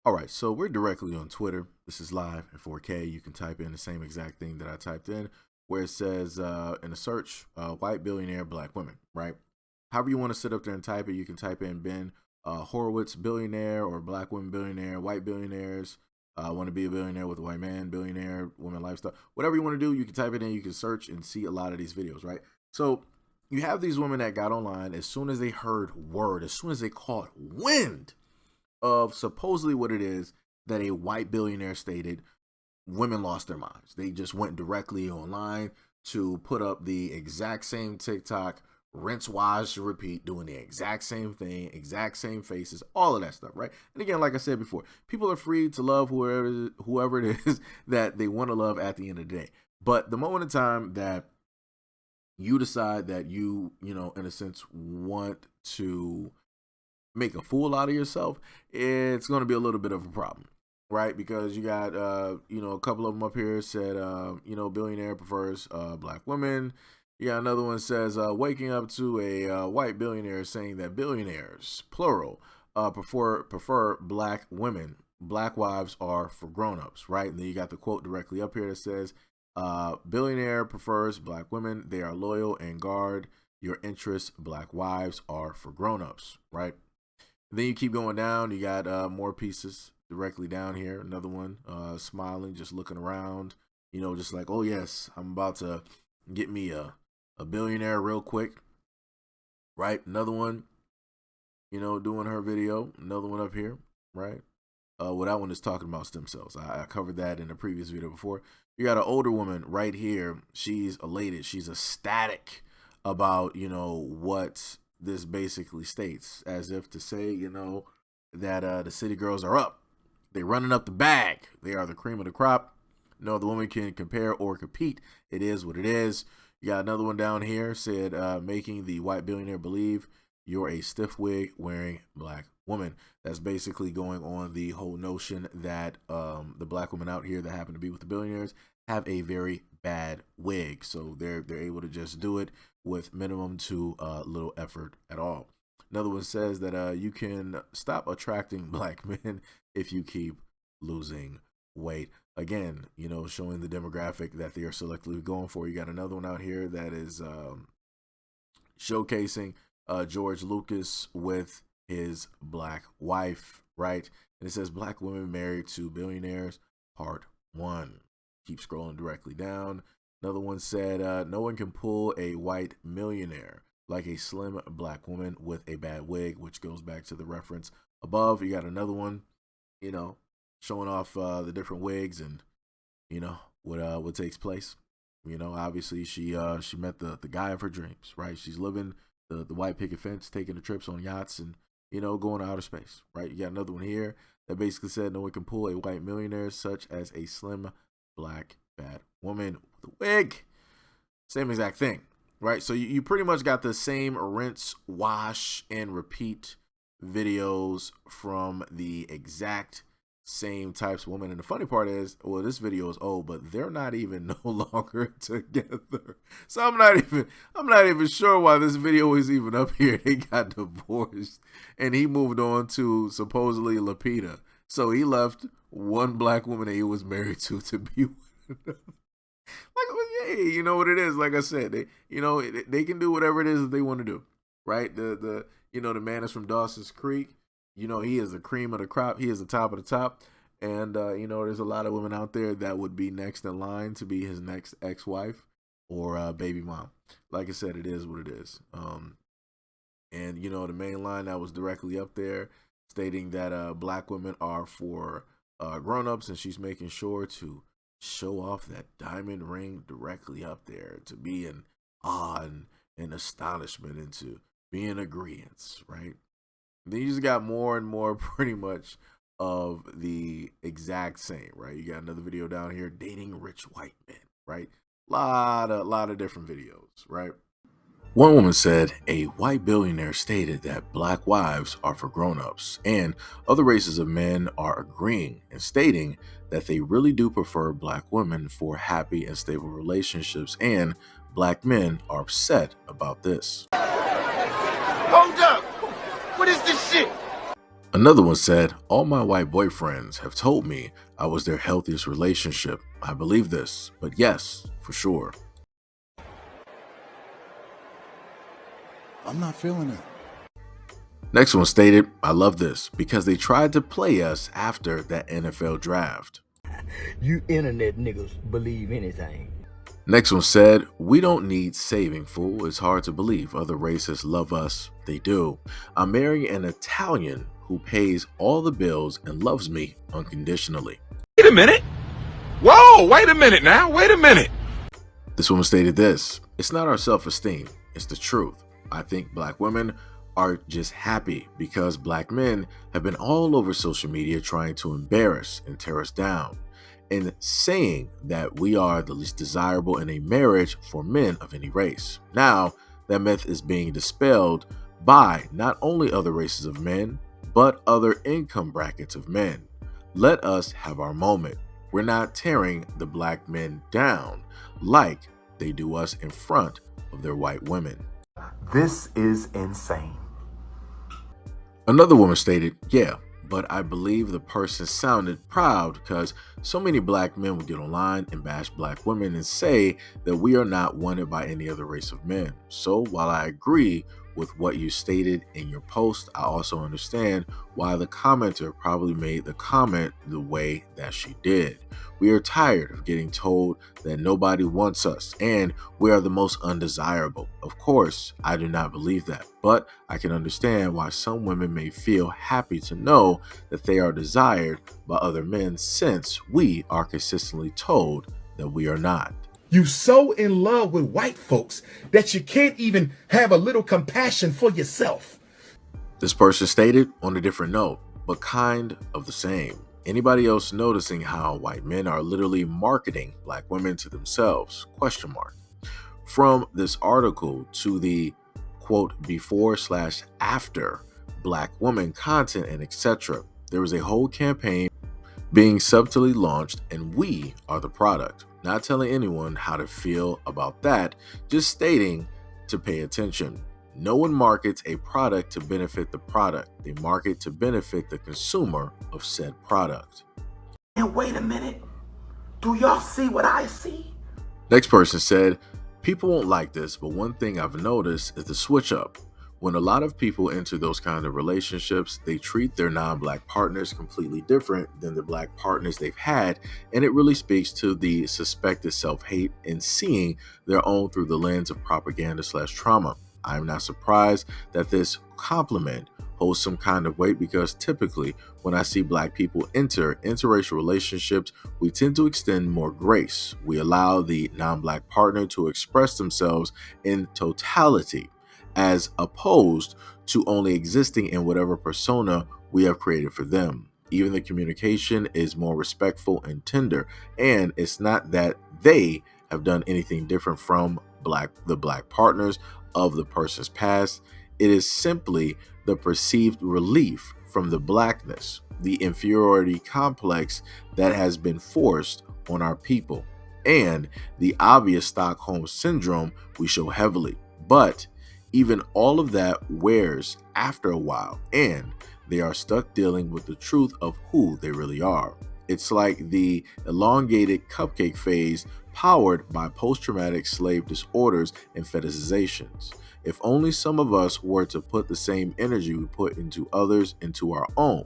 All right, so we're directly on Twitter. This is live in 4K. You can type in the same exact thing that I typed in, where it says in the search, white billionaire, black women, right? However you want to sit up there and type it, you can type in Ben Horowitz billionaire or black women billionaire, white billionaires, want to be a billionaire with a white man, billionaire, women lifestyle. Whatever you want to do, you can type it in, you can search and see a lot of these videos, right? So you have these women that got online as soon as they heard word, as soon as they caught wind of supposedly what it is that a white billionaire stated, women lost their minds. They just went directly online to put up the exact same TikTok, rinse, wash, repeat, doing the exact same thing, exact same faces, all of that stuff, right? And again, like I said before, people are free to love whoever it is that they want to love at the end of the day. But the moment in time that you decide that you know, in a sense, want to make a fool out of yourself, it's going to be a little bit of a problem, right? Because you got, you know, a couple of them up here said, you know, billionaire prefers black women. You got another one says, waking up to a white billionaire saying that billionaires, plural, prefer black women. Black wives are for grown-ups, right? And then you got the quote directly up here that says, billionaire prefers black women. They are loyal and guard your interests. Black wives are for grown-ups, right? Then you keep going down. You got more pieces directly down here. Another one, smiling, just looking around, you know, just like, oh yes, I'm about to get me a billionaire real quick, right? Another one, you know, doing her video. Another one up here, right? Well, that one is talking about stem cells. I covered that in a previous video before. You got an older woman right here. She's elated. She's ecstatic about, you know, what this basically states, as if to say, you know, that the city girls are up. They're running up the bag. They are the cream of the crop. No other woman can compare or compete. It is what it is. You got another one down here said, making the white billionaire believe you're a stiff wig wearing black woman. That's basically going on the whole notion that the black women out here that happen to be with the billionaires have a very bad wig. So they're able to just do it with minimum to little effort at all. Another one says that you can stop attracting black men if you keep losing weight. Again, you know, showing the demographic that they are selectively going for. You got another one out here that is showcasing George Lucas with his black wife, right? And it says black women married to billionaires, part 1. Keep scrolling directly down. Another one said, no one can pull a white millionaire like a slim black woman with a bad wig, which goes back to the reference above. You got another one, you know, showing off the different wigs and, you know, what takes place. You know, obviously she met the guy of her dreams, right? She's living the white picket fence, taking the trips on yachts and, you know, going to outer space, right? You got another one here that basically said no one can pull a white millionaire such as a slim black bad woman with a wig. Same exact thing, right? So you pretty much got the same rinse, wash, and repeat videos from the exact same types of women. And the funny part is, well, this video is old, but they're not even no longer together. So I'm not even sure why this video is even up here. They got divorced and he moved on to supposedly Lapita. So he left one black woman that he was married to be with another. Like, hey, you know what it is? Like I said, they can do whatever it is that they want to do, right? The you know, the man is from Dawson's Creek. You know, he is the cream of the crop. He is the top of the top. And, you know, there's a lot of women out there that would be next in line to be his next ex-wife or baby mom. Like I said, it is what it is. And, you know, the main line that was directly up there stating that black women are for grown-ups, and she's making sure to show off that diamond ring directly up there to be in awe and astonishment and to be in agreement, right? Then you just got more and more pretty much of the exact same, right? You got another video down here, dating rich white men, right? Lot of different videos, right? One woman said a white billionaire stated that black wives are for grown-ups, and other races of men are agreeing and stating that they really do prefer black women for happy and stable relationships, and black men are upset about this. Hold up! What is this shit? Another one said, all my white boyfriends have told me I was their healthiest relationship. I believe this, but yes, for sure. I'm not feeling it. Next one stated, I love this because they tried to play us after that NFL draft. You internet niggas believe anything. Next one said, we don't need saving, fool. It's hard to believe other races love us. They do. I'm marrying an Italian who pays all the bills and loves me unconditionally. Wait a minute. Whoa, wait a minute now. Wait a minute. This woman stated this, it's not our self-esteem, it's the truth. I think black women are just happy because black men have been all over social media trying to embarrass and tear us down and saying that we are the least desirable in a marriage for men of any race. Now, that myth is being dispelled by not only other races of men, but other income brackets of men. Let us have our moment. We're not tearing the black men down like they do us in front of their white women. This is insane. Another woman stated, yeah, but I believe the person sounded proud because so many black men would get online and bash black women and say that we are not wanted by any other race of men. So while I agree with what you stated in your post, I also understand why the commenter probably made the comment the way that she did. We are tired of getting told that nobody wants us and we are the most undesirable. Of course, I do not believe that, but I can understand why some women may feel happy to know that they are desired by other men since we are consistently told that we are not. You so in love with white folks that you can't even have a little compassion for yourself. This person stated on a different note, but kind of the same. Anybody else noticing how white men are literally marketing black women to themselves? Question mark. From this article to the quote before/after black woman content and etc. There was a whole campaign being subtly launched and we are the product. Not telling anyone how to feel about that, just stating to pay attention. No one markets a product to benefit the product. They market to benefit the consumer of said product. And wait a minute. Do y'all see what I see? Next person said, people won't like this, but one thing I've noticed is the switch up. When a lot of people enter those kind of relationships, they treat their non-black partners completely different than the black partners they've had, and it really speaks to the suspected self-hate and seeing their own through the lens of propaganda/trauma. I'm not surprised that this compliment holds some kind of weight because typically when I see black people enter interracial relationships, we tend to extend more grace. We allow the non-black partner to express themselves in totality, as opposed to only existing in whatever persona we have created for them. Even the communication is more respectful and tender, and it's not that they have done anything different from the black partners of the person's past. It is simply the perceived relief from the blackness, the inferiority complex that has been forced on our people, and the obvious Stockholm syndrome we show heavily. But even all of that wears after a while, and they are stuck dealing with the truth of who they really are. It's like the elongated cupcake phase powered by post-traumatic slave disorders and fetishizations. If only some of us were to put the same energy we put into others into our own.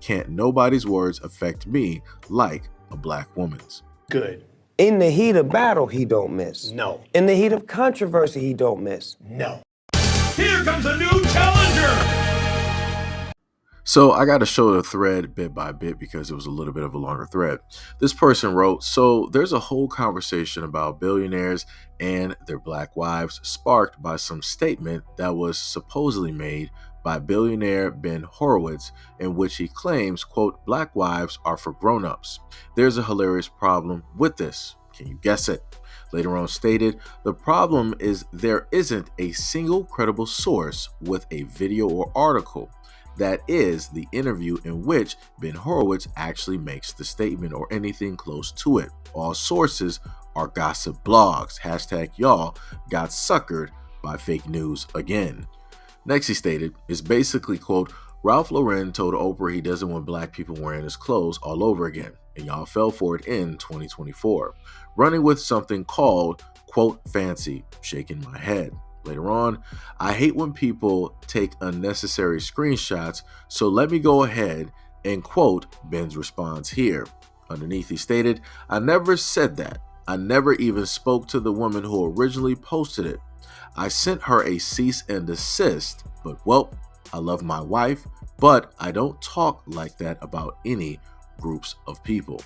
Can't nobody's words affect me like a black woman's. Good. In the heat of battle, he don't miss. No. In the heat of controversy, he don't miss. No. Here comes a new challenger. So I got to show the thread bit by bit because it was a little bit of a longer thread. This person wrote, so there's a whole conversation about billionaires and their black wives sparked by some statement that was supposedly made by billionaire Ben Horowitz, in which he claims, quote, black wives are for grown-ups. There's a hilarious problem with this. Can you guess it? Later on stated, the problem is there isn't a single credible source with a video or article that is the interview in which Ben Horowitz actually makes the statement or anything close to it. All sources are gossip blogs. Hashtag y'all got suckered by fake news again. Next he stated, is basically, quote, Ralph Lauren told Oprah he doesn't want black people wearing his clothes all over again, and y'all fell for it in 2024, running with something called, quote, fancy, shaking my head. Later on, I hate when people take unnecessary screenshots, so let me go ahead and quote Ben's response here. Underneath, he stated, I never said that. I never even spoke to the woman who originally posted it. I sent her a cease and desist, but well, I love my wife, but I don't talk like that about any groups of people.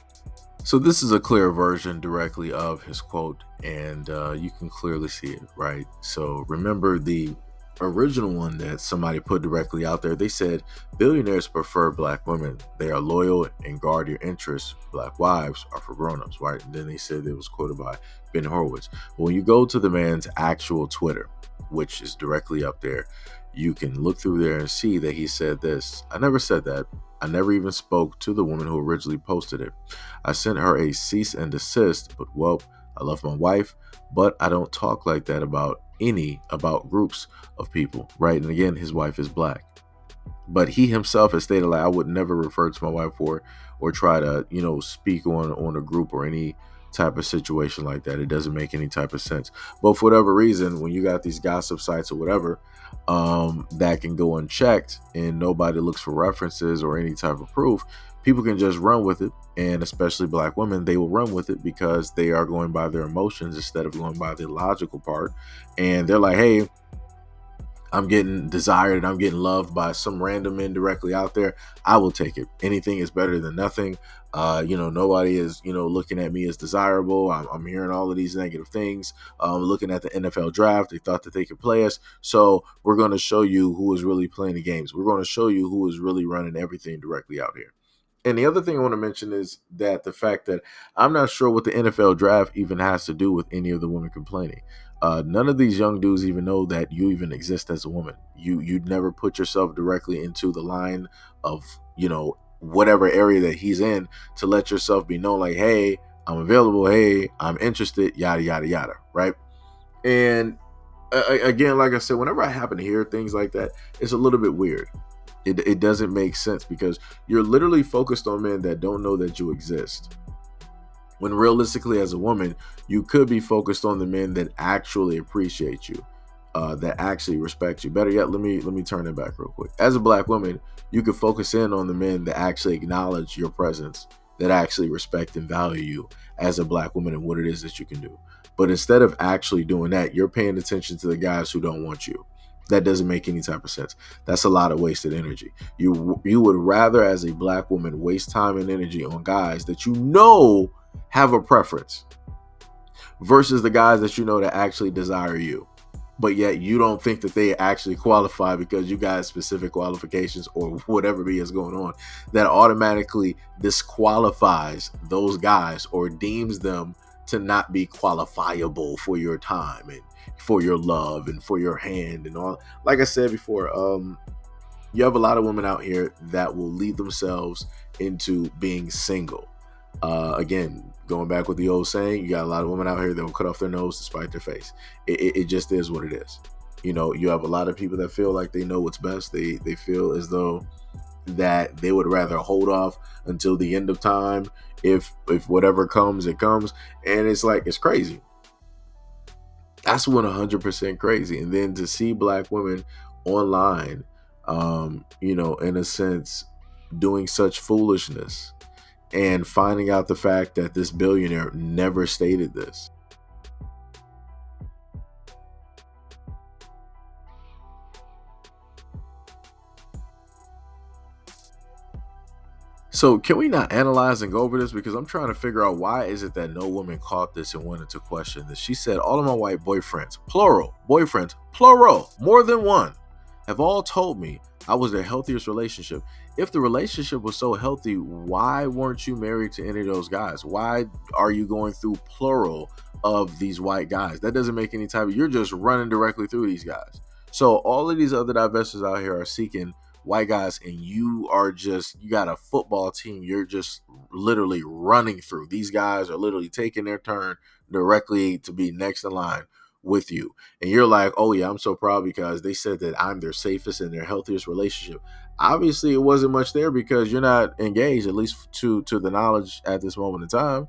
So this is a clear version directly of his quote, and you can clearly see it, right? So remember the original one that somebody put directly out there. They said, billionaires prefer black women. They are loyal and guard your interests. Black wives are for grown-ups, right? And then they said it was quoted by Ben Horowitz. But when you go to the man's actual Twitter, which is directly up there, you can look through there and see that he said this. I never said that. I never even spoke to the woman who originally posted it. I sent her a cease and desist, but well, I love my wife, but I don't talk like that about groups of people, right? And again, his wife is black. But he himself has stated, like, I would never refer to my wife or try to, speak on a group or any type of situation like that. It doesn't make any type of sense. But for whatever reason, when you got these gossip sites or whatever, that can go unchecked and nobody looks for references or any type of proof, people can just run with it. And especially black women, they will run with it because they are going by their emotions instead of going by the logical part. And they're like, hey, I'm getting desired and I'm getting loved by some random men directly out there. I will take it. Anything is better than nothing. Nobody is, looking at me as desirable. I'm hearing all of these negative things. Looking at the NFL draft, they thought that they could play us. So we're going to show you who is really playing the games. We're going to show you who is really running everything directly out here. And the other thing I want to mention is that the fact that I'm not sure what the NFL draft even has to do with any of the women complaining. None of these young dudes even know that you even exist as a woman. You'd never put yourself directly into the line of, whatever area that he's in to let yourself be known, like, hey, I'm available. Hey, I'm interested, yada, yada, yada. Right. And again, like I said, whenever I happen to hear things like that, it's a little bit weird. It doesn't make sense because you're literally focused on men that don't know that you exist. When realistically, as a woman, you could be focused on the men that actually appreciate you, that actually respect you. Better yet, let me turn it back real quick. As a black woman, you could focus in on the men that actually acknowledge your presence, that actually respect and value you as a black woman and what it is that you can do. But instead of actually doing that, you're paying attention to the guys who don't want you. That doesn't make any type of sense. That's a lot of wasted energy. You would rather, as a black woman, waste time and energy on guys that have a preference versus the guys that that actually desire you, but yet you don't think that they actually qualify because you got specific qualifications or whatever be is going on that automatically disqualifies those guys or deems them to not be qualifiable for your time and for your love and for your hand and all. Like I said before, you have a lot of women out here that will lead themselves into being single. Again, going back with the old saying, you got a lot of women out here that will cut off their nose to spite their face. It just is what it is. You have a lot of people that feel like they know what's best. They feel as though that they would rather hold off until the end of time. If whatever comes, it comes. And it's like, it's crazy. That's 100% crazy. And then to see black women online, in a sense, doing such foolishness and finding out the fact that this billionaire never stated this. So can we not analyze and go over this? Because I'm trying to figure out, why is it that no woman caught this and wanted to question this? She said, all of my white boyfriends, plural, more than one, have all told me I was their healthiest relationship. If the relationship was so healthy, why weren't you married to any of those guys? Why are you going through plural of these white guys? That doesn't make any type of, you're just running directly through these guys. So all of these other divestors out here are seeking white guys, and you got a football team you're just literally running through. These guys are literally taking their turn directly to be next in line with you. And you're like, oh yeah, I'm so proud because they said that I'm their safest and their healthiest relationship. Obviously, it wasn't much there because you're not engaged, at least to the knowledge at this moment in time.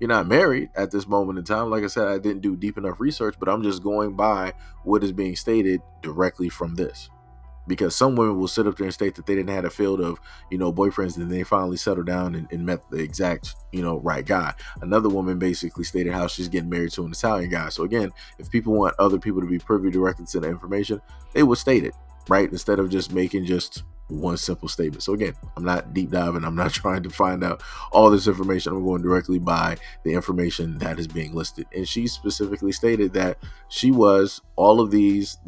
You're not married at this moment in time. Like I said, I didn't do deep enough research, but I'm just going by what is being stated directly from this. Because some women will sit up there and state that they didn't have a field of, boyfriends, and they finally settled down and met the exact, right guy. Another woman basically stated how she's getting married to an Italian guy. So again, if people want other people to be privy directly to the information, they would state it, right? Instead of just making just one simple statement. So again, I'm not deep diving. I'm not trying to find out all this information. I'm going directly by the information that is being listed. And she specifically stated that she was all of these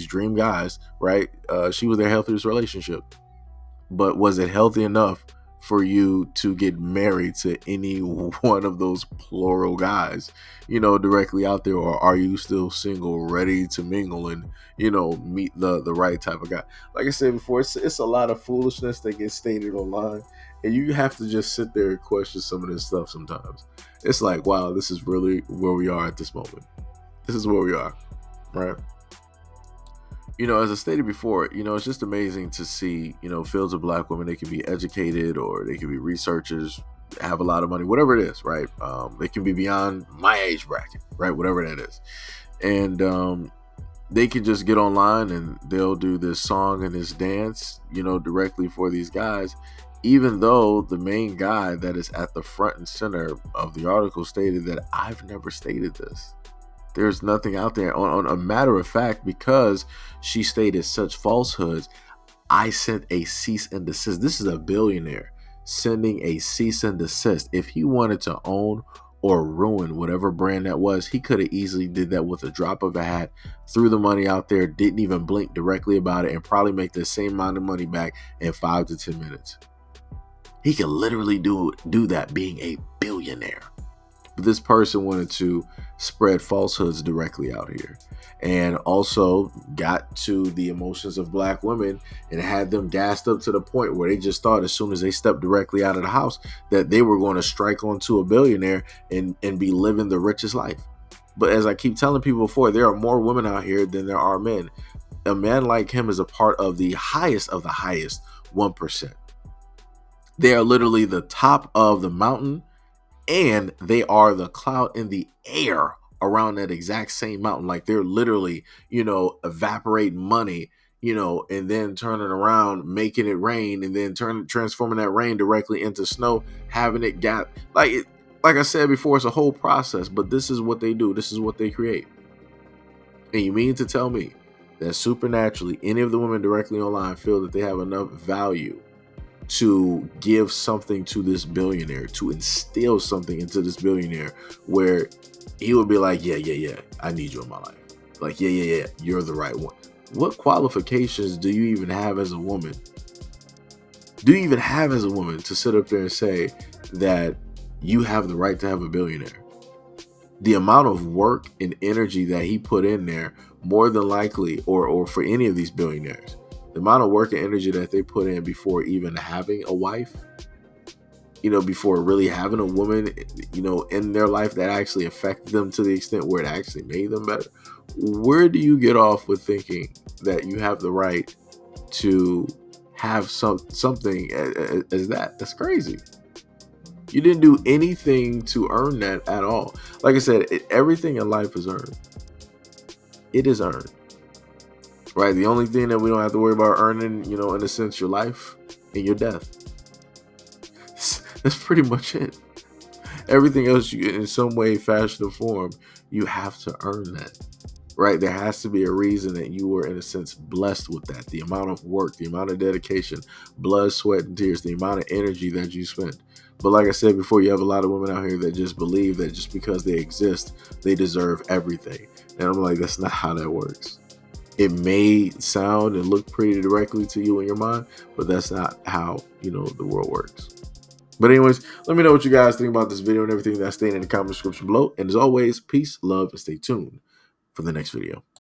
dream guys, right? She was their healthiest relationship. But was it healthy enough for you to get married to any one of those plural guys, directly out there? Or are you still single, ready to mingle and, meet the right type of guy? Like I said before, it's a lot of foolishness that gets stated online. And you have to just sit there and question some of this stuff sometimes. It's like, wow, this is really where we are at this moment. This is where we are, right? As I stated before, it's just amazing to see, fields of black women. They can be educated, or they can be researchers, have a lot of money, whatever it is, right? They can be beyond my age bracket, right? Whatever that is. And they can just get online and they'll do this song and this dance, directly for these guys, even though the main guy that is at the front and center of the article stated that I've never stated this. There's nothing out there. On a matter of fact, because she stated such falsehoods, I sent a cease and desist. This is a billionaire sending a cease and desist. If he wanted to own or ruin whatever brand that was, he could have easily did that with a drop of a hat, threw the money out there, didn't even blink directly about it, and probably make the same amount of money back in 5 to 10 minutes. He could literally do that being a billionaire. But this person wanted to spread falsehoods directly out here, and also got to the emotions of black women and had them gassed up to the point where they just thought as soon as they stepped directly out of the house that they were going to strike onto a billionaire and be living the richest life. But as I keep telling people before, there are more women out here than there are men. A man like him is a part of the highest 1%. They are literally the top of the mountain, and they are the cloud in the air around that exact same mountain. Like they're literally, evaporating money, and then turning around, making it rain, and then transforming that rain directly into snow, having it like I said before, it's a whole process. But this is what they do. This is what they create. And you mean to tell me that supernaturally any of the women directly online feel that they have enough value to give something to this billionaire, to instill something into this billionaire where he would be like, yeah, I need you in my life. Like, yeah, you're the right one. What qualifications do you even have as a woman? Do you even have as a woman to sit up there and say that you have the right to have a billionaire? The amount of work and energy that he put in there, more than likely, or for any of these billionaires, the amount of work and energy that they put in before even having a wife, before really having a woman, in their life that actually affected them to the extent where it actually made them better. Where do you get off with thinking that you have the right to have something as that? That's crazy. You didn't do anything to earn that at all. Like I said, everything in life is earned. It is earned. Right? The only thing that we don't have to worry about earning, in a sense, your life and your death. That's pretty much it. Everything else, you, in some way, fashion, or form, you have to earn that. Right? There has to be a reason that you were, in a sense, blessed with that. The amount of work, the amount of dedication, blood, sweat, and tears, the amount of energy that you spent. But like I said before, you have a lot of women out here that just believe that just because they exist, they deserve everything. And I'm like, that's not how that works. It may sound and look pretty directly to you in your mind, but that's not how, the world works. But anyways, let me know what you guys think about this video and everything that's staying in the comment description below. And as always, peace, love, and stay tuned for the next video.